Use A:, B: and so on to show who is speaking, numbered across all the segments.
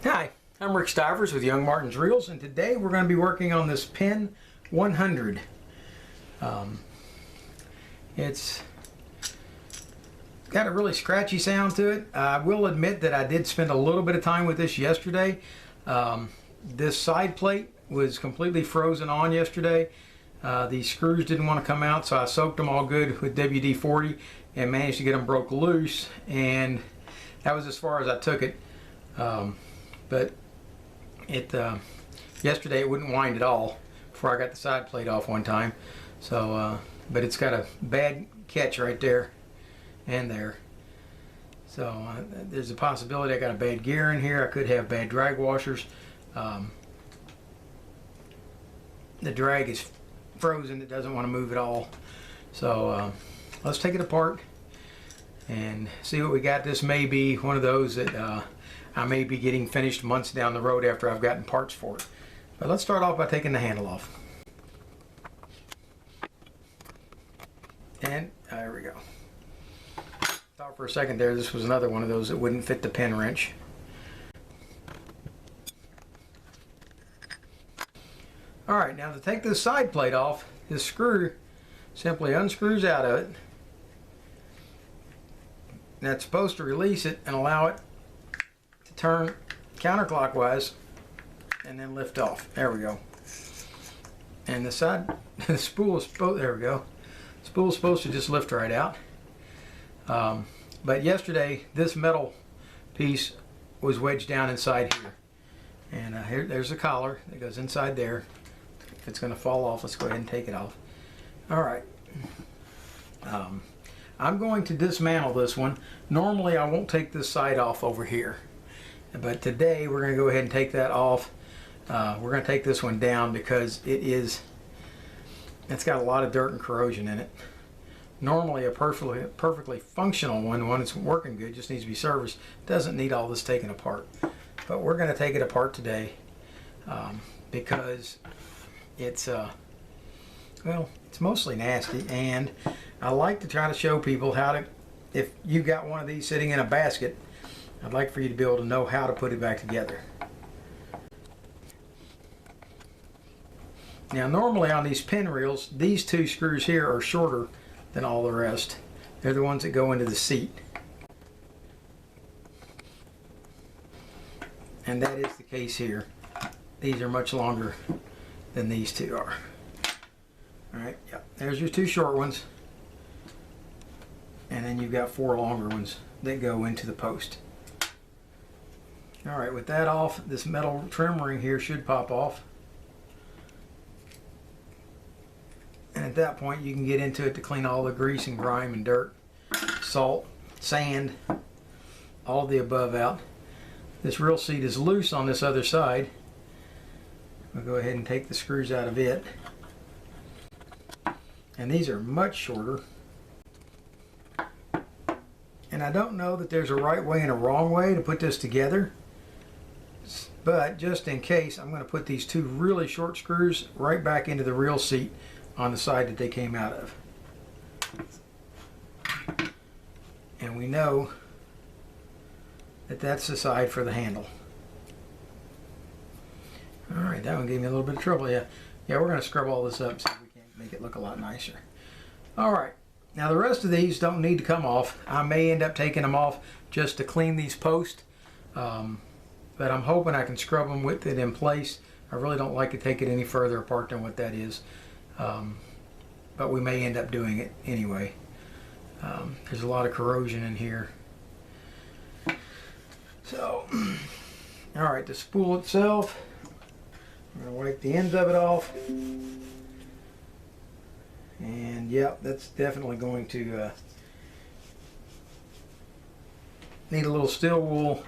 A: Hi, I'm Rick Stivers with YoungMartin'sReels, and today we're going to be working on this Penn 100. It's got a really scratchy sound to it. I will admit that I did spend a little bit of time with this yesterday. This side plate was completely frozen on yesterday. The screws didn't want to come out, so I soaked them all good with WD-40 and managed to get them broke loose, and that was as far as I took it. But yesterday it wouldn't wind at all before I got the side plate off one time. So, but it's got a bad catch right there and there. So there's a possibility I got a bad gear in here. I could have bad drag washers. The drag is frozen. It doesn't want to move at all. So let's take it apart and see what we got. This may be one of those that I may be getting finished months down the road after I've gotten parts for it. But let's start off by taking the handle off. And there we go. Thought for a second there this was another one of those that wouldn't fit the Penn wrench. Alright, now to take this side plate off, this screw simply unscrews out of it. And that's supposed to release it and allow it to turn counterclockwise and then lift off. There we go. And the side, the spool is supposed, there we go. The spool is supposed to just lift right out. But yesterday, this metal piece was wedged down inside here. And there's the collar that goes inside there. If it's going to fall off, let's go ahead and take it off. All right. I'm going to dismantle this one. Normally, I won't take this side off over here. But today, we're going to go ahead and take that off. We're going to take this one down because it's got a lot of dirt and corrosion in it. Normally, a perfectly functional one, when it's working good, just needs to be serviced, doesn't need all this taken apart. But we're going to take it apart today because it's it's mostly nasty, and I like to try to show people how to, if you've got one of these sitting in a basket, I'd like for you to be able to know how to put it back together. Now normally on these Penn reels, these two screws here are shorter than all the rest. They're the ones that go into the seat. And that is the case here. These are much longer than these two are. Alright, yeah, there's your two short ones. And then you've got four longer ones that go into the post. Alright, with that off, this metal trim ring here should pop off. And at that point you can get into it to clean all the grease and grime and dirt, salt, sand, all of the above out. This reel seat is loose on this other side. We'll go ahead and take the screws out of it. And these are much shorter. And I don't know that there's a right way and a wrong way to put this together. But just in case, I'm going to put these two really short screws right back into the reel seat on the side that they came out of. And we know that that's the side for the handle. Alright, that one gave me a little bit of trouble. Yeah, we're going to scrub all this up so we can make it look a lot nicer. Alright, now the rest of these don't need to come off. I may end up taking them off just to clean these posts. But I'm hoping I can scrub them with it in place. I really don't like to take it any further apart than what that is. But we may end up doing it anyway. There's a lot of corrosion in here. So, alright, the spool itself, I'm going to wipe the ends of it off. And yep, that's definitely going to need a little steel wool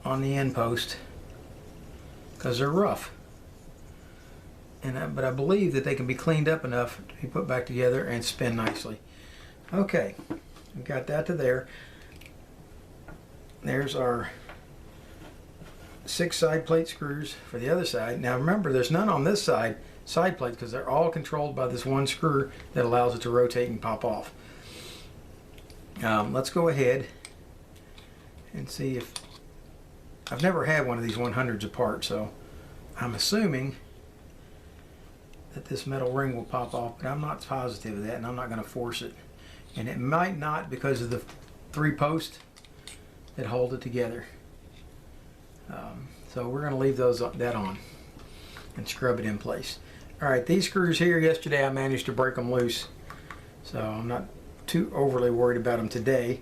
A: on the end post because they're rough. But I believe that they can be cleaned up enough to be put back together and spin nicely. Okay, we got that to there. There's our 6 side plate screws for the other side. Now remember, there's none on this side plates because they're all controlled by this one screw that allows it to rotate and pop off. Let's go ahead and see if I've never had one of these 100s apart, so I'm assuming that this metal ring will pop off, but I'm not positive of that, and I'm not going to force it. And it might not because of the 3 posts that hold it together. So we're going to leave that on and scrub it in place. Alright, these screws here, yesterday I managed to break them loose, so I'm not too overly worried about them today.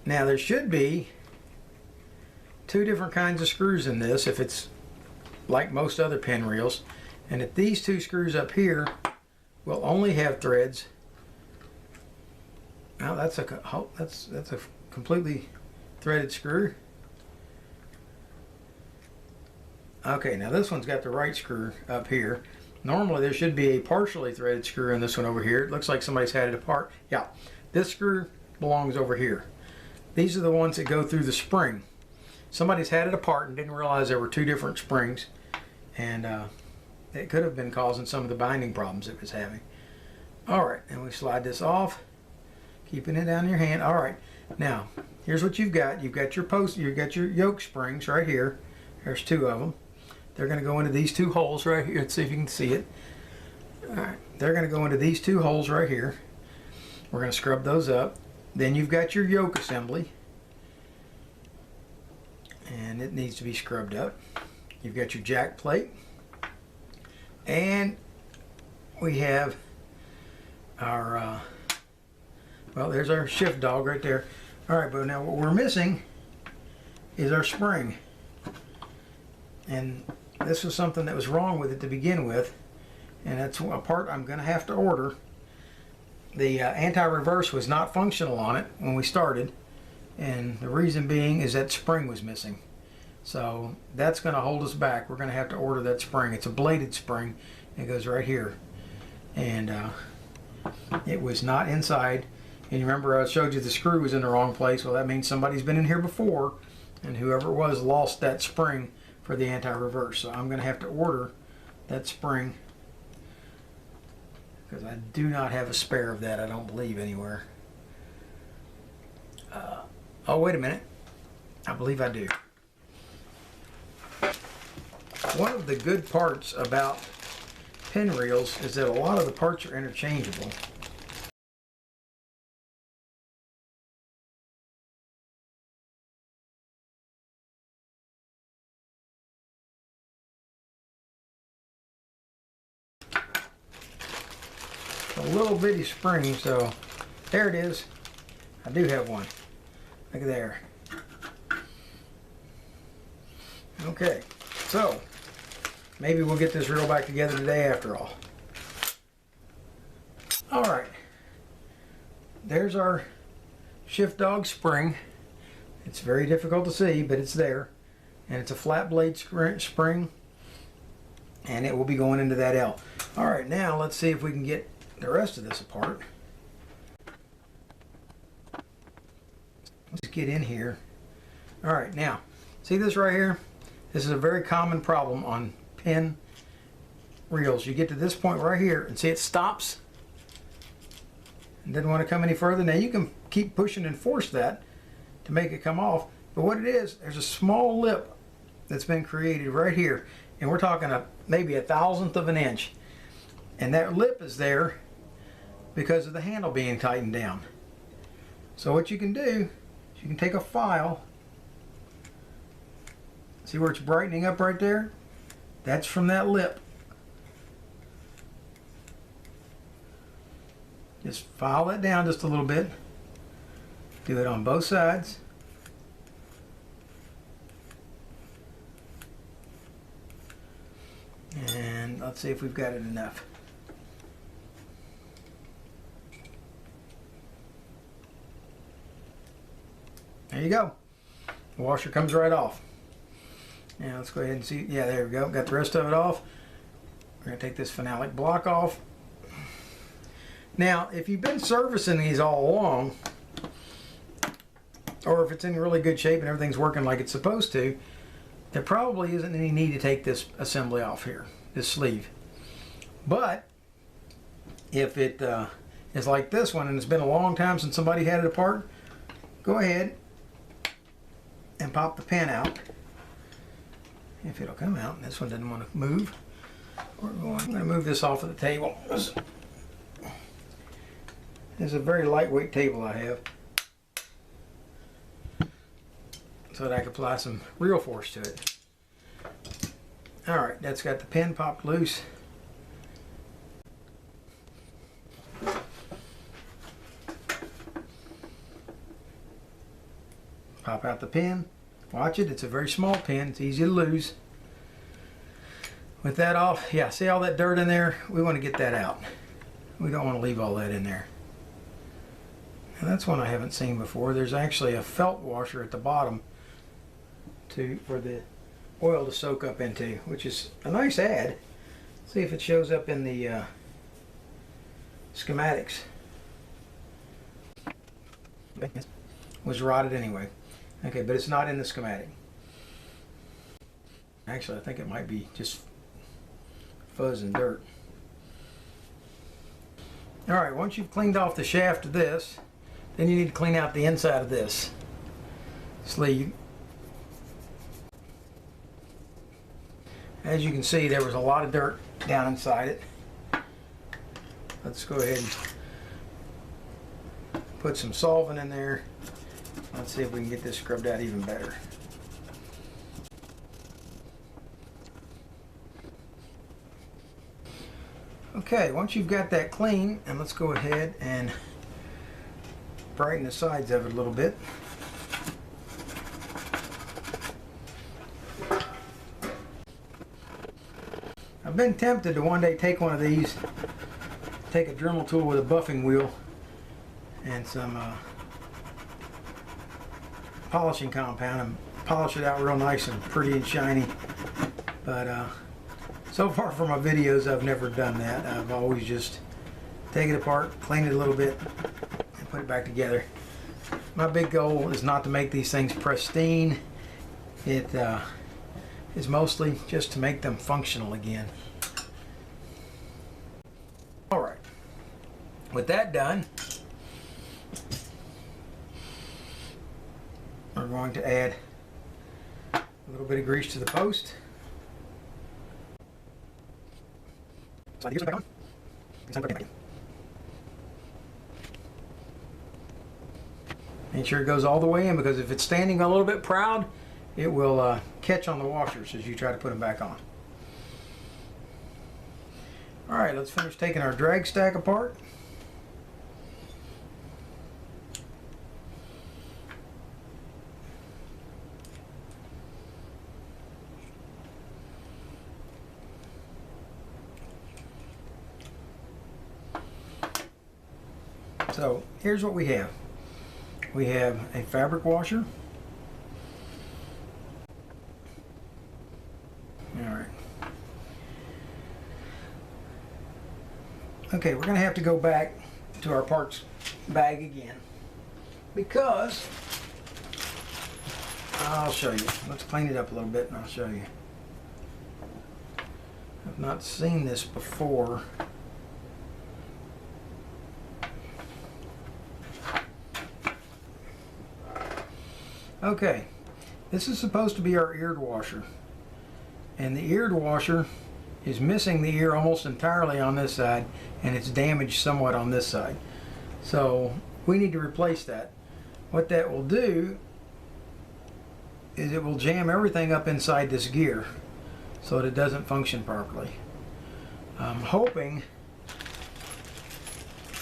A: Now there should be 2 different kinds of screws in this if it's like most other Penn reels, and if these 2 screws up here will only have threads. Now that's a completely threaded screw. Okay, now this one's got the right screw up here. Normally there should be a partially threaded screw in this one over here. It looks like somebody's had it apart. Yeah, this screw belongs over here. These are the ones that go through the spring. Somebody's had it apart and didn't realize there were 2 different springs, and it could have been causing some of the binding problems it was having. Alright, and we slide this off, keeping it down in your hand. Alright, now here's what you've got. You've got your post, you've got your yoke springs right here. There's 2 of them. They're going to go into these 2 holes right here. Let's see if you can see it. Alright, they're going to go into these 2 holes right here. We're going to scrub those up. Then you've got your yoke assembly, and it needs to be scrubbed up. You've got your jack plate, and we have our well, there's our shift dog right there. Alright, but now what we're missing is our spring, and this was something that was wrong with it to begin with, and that's a part I'm going to have to order. The anti-reverse was not functional on it when we started, and the reason being is that spring was missing. So that's going to hold us back. We're going to have to order that spring. It's a bladed spring. It goes right here, and it was not inside. And you remember I showed you the screw was in the wrong place. Well, that means somebody's been in here before, and whoever it was lost that spring for the anti-reverse. So I'm going to have to order that spring, because I do not have a spare of that, I don't believe, anywhere. Oh, wait a minute. I believe I do. One of the good parts about Penn reels is that a lot of the parts are interchangeable. A little bitty spring, so there it is. I do have one. Look at there. Okay, so maybe we'll get this reel back together today after all. Alright, there's our shift dog spring. It's very difficult to see, but it's there, and it's a flat blade spring, and it will be going into that L. Alright, now let's see if we can get the rest of this apart. Let's get in here. Alright, now see this right here? This is a very common problem on Penn reels. You get to this point right here and see it stops and doesn't want to come any further. Now you can keep pushing and force that to make it come off, but what it is, there's a small lip that's been created right here, and we're talking maybe 1/1000th of an inch, and that lip is there because of the handle being tightened down. So what you can do is you can take a file. See where it's brightening up right there? That's from that lip. Just file that down just a little bit. Do it on both sides. And let's see if we've got it enough. There you go. The washer comes right off. Now let's go ahead and see. Yeah, there we go. Got the rest of it off. We're going to take this phenolic block off. Now, if you've been servicing these all along, or if it's in really good shape and everything's working like it's supposed to, there probably isn't any need to take this assembly off here, this sleeve. But if it is like this one and it's been a long time since somebody had it apart, go ahead and pop the pin out. If it'll come out. This one doesn't want to move. I'm going to move this off of the table. This is a very lightweight table I have, so that I can apply some real force to it. Alright, that's got the pin popped loose. Pop out the pin. Watch it, it's a very small pin, it's easy to lose. With that off, yeah, see all that dirt in there? We want to get that out. We don't want to leave all that in there. And that's one I haven't seen before. There's actually a felt washer at the bottom for the oil to soak up into, which is a nice add. See if it shows up in the schematics. Was rotted anyway. Okay, but it's not in the schematic. Actually, I think it might be just fuzz and dirt. Alright, once you've cleaned off the shaft of this, then you need to clean out the inside of this sleeve. As you can see, there was a lot of dirt down inside it. Let's go ahead and put some solvent in there. Let's see if we can get this scrubbed out even better. Okay, once you've got that clean, and let's go ahead and brighten the sides of it a little bit. I've been tempted to one day take one of these, take a Dremel tool with a buffing wheel and some polishing compound and polish it out real nice and pretty and shiny, but so far from my videos I've never done that. I've always just take it apart, clean it a little bit, and put it back together. My big goal is not to make these things pristine. It is mostly just to make them functional again. Alright, with that done, we're going to add a little bit of grease to the post. Slide the gears back on. Slide the back in. Make sure it goes all the way in, because if it's standing a little bit proud, it will catch on the washers as you try to put them back on. Alright, let's finish taking our drag stack apart. So here's what we have. We have a fabric washer. Alright. Okay, we're going to have to go back to our parts bag again, because I'll show you. Let's clean it up a little bit and I'll show you. I've not seen this before. Okay, this is supposed to be our eared washer, and the eared washer is missing the ear almost entirely on this side, and it's damaged somewhat on this side. So we need to replace that. What that will do is it will jam everything up inside this gear so that it doesn't function properly. I'm hoping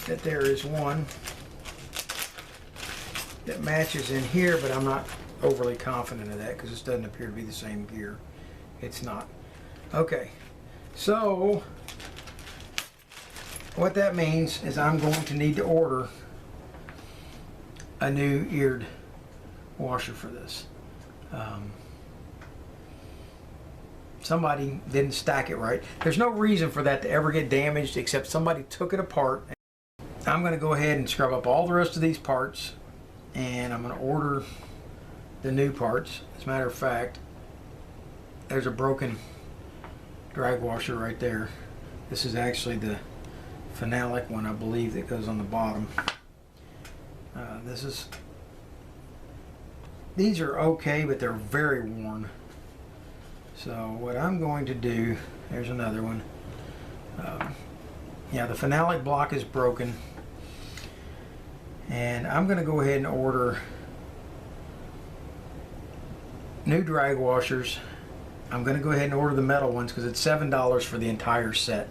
A: that there is one that matches in here, but I'm not overly confident of that because this doesn't appear to be the same gear. It's not. Okay, so what that means is I'm going to need to order a new eared washer for this. Somebody didn't stack it right. There's no reason for that to ever get damaged except somebody took it apart. I'm going to go ahead and scrub up all the rest of these parts, and I'm going to order the new parts. As a matter of fact, there's a broken drag washer right there. This is actually the phenolic one, I believe, that goes on the bottom. This is these are okay, but they're very worn. So what I'm going to do, there's another one. Yeah, the phenolic block is broken. And I'm going to go ahead and order new drag washers. I'm going to go ahead and order the metal ones because it's $7 for the entire set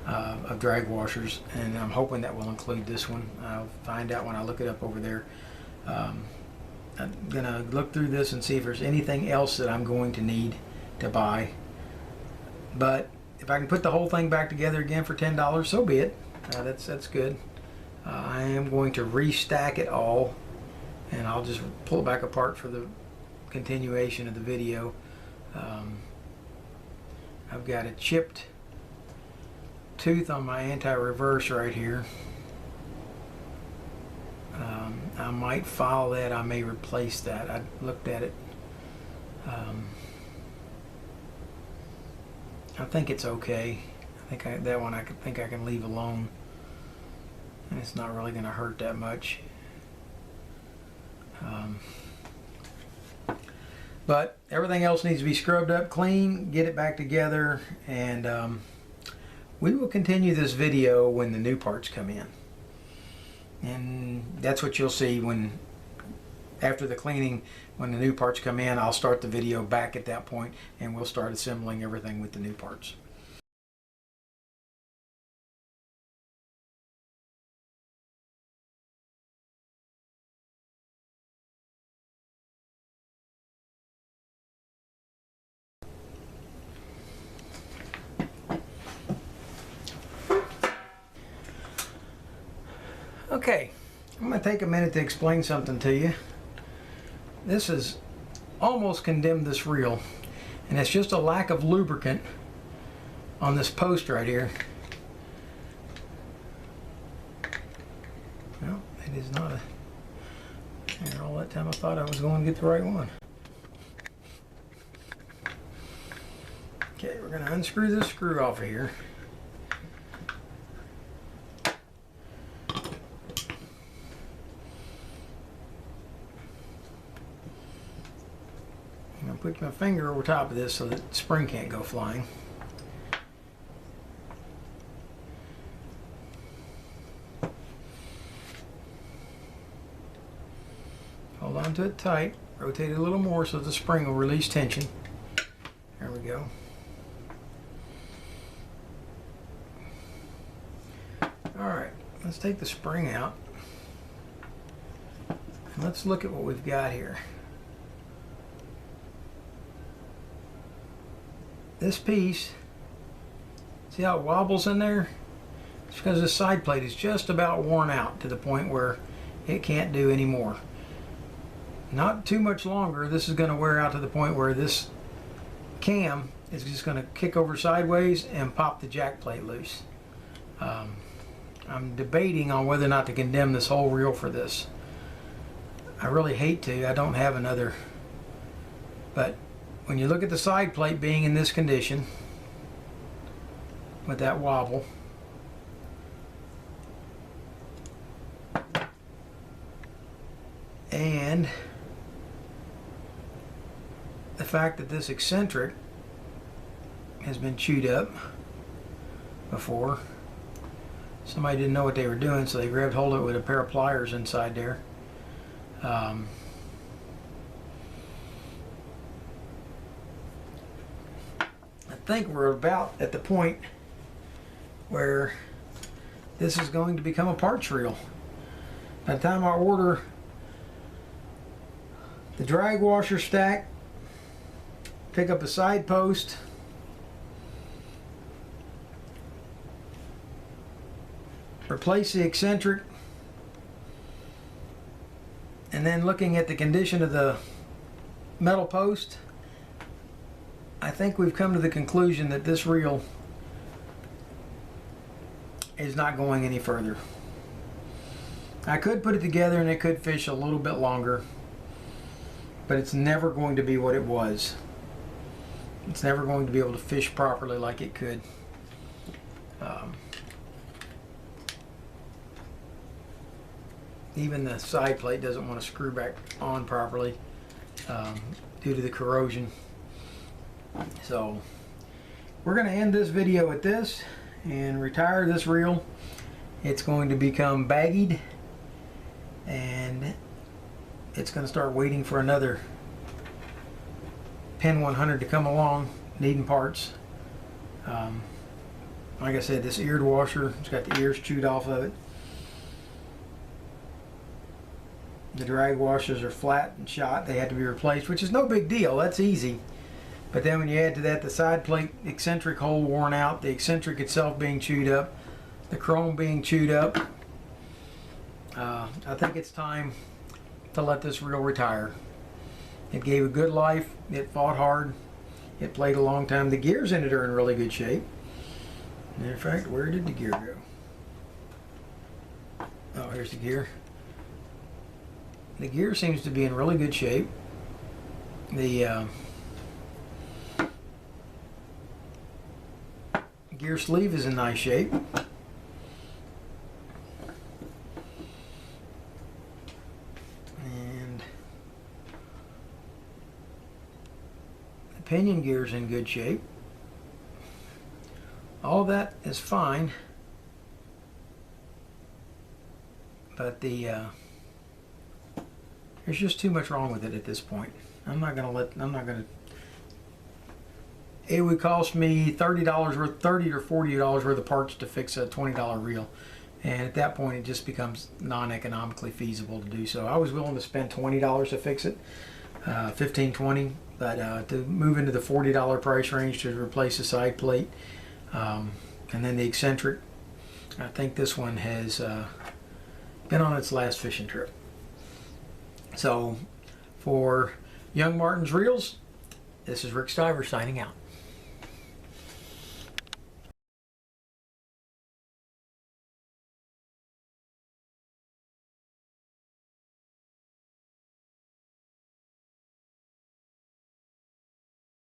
A: of drag washers, and I'm hoping that will include this one. I'll find out when I look it up over there. I'm going to look through this and see if there's anything else that I'm going to need to buy. But if I can put the whole thing back together again for $10, so be it. That's good. I am going to restack it all, and I'll just pull it back apart for the continuation of the video. I've got a chipped tooth on my anti-reverse right here. I might file that. I may replace that. I looked at it. I think it's okay. I think that one I can leave alone, and it's not really going to hurt that much. But everything else needs to be scrubbed up clean, get it back together, and we will continue this video when the new parts come in. And that's what you'll see when, after the cleaning, when the new parts come in, I'll start the video back at that point, and we'll start assembling everything with the new parts. Okay, I'm going to take a minute to explain something to you. This is almost condemned this reel, and it's just a lack of lubricant on this post right here. Well, it is not a... And all that time I thought I was going to get the right one. Okay, we're going to unscrew this screw off of here. Put my finger over top of this so that the spring can't go flying. Hold on to it tight, rotate it a little more so the spring will release tension. There we go. Alright, let's take the spring out. And let's look at what we've got here. This piece, see how it wobbles in there? It's because the side plate is just about worn out to the point where it can't do any more. Not too much longer. This is going to wear out to the point where this cam is just going to kick over sideways and pop the jack plate loose. I'm debating on whether or not to condemn this whole reel for this. I really hate to. I don't have another, but when you look at the side plate being in this condition, with that wobble, and the fact that this eccentric has been chewed up before, somebody didn't know what they were doing, so they grabbed hold of it with a pair of pliers inside there. I think we're about at the point where this is going to become a parts reel. By the time I order the drag washer stack, pick up a side post, replace the eccentric, and then looking at the condition of the metal post, I think we've come to the conclusion that this reel is not going any further. I could put it together and it could fish a little bit longer, but it's never going to be what it was. It's never going to be able to fish properly like it could. Even the side plate doesn't want to screw back on properly. due to the corrosion. So we're going to end this video at this and retire this reel. It's going to become baggied, and it's going to start waiting for another Penn 100 to come along, needing parts. Like I said, this eared washer, it's got the ears chewed off of it. The drag washers are flat and shot. They had to be replaced, which is no big deal. That's easy. But then when you add to that the side plate eccentric hole worn out, the eccentric itself being chewed up, the chrome being chewed up, I think it's time to let this reel retire. It gave a good life. It fought hard. It played a long time. The gears in it are in really good shape. Matter of fact, where did the gear go? Oh, here's the gear. The gear seems to be in really good shape. The gear sleeve is in nice shape. And the pinion gear is in good shape. All that is fine, but there's just too much wrong with it at this point. It would cost me $30 worth, $30 or $40 worth of parts to fix a $20 reel, and at that point it just becomes non-economically feasible to do so. I was willing to spend $20 to fix it, $15, $20, but to move into the $40 price range to replace the side plate, and then the eccentric, I think this one has been on its last fishing trip. So for Young Martin's Reels, this is Rick Stivers signing out.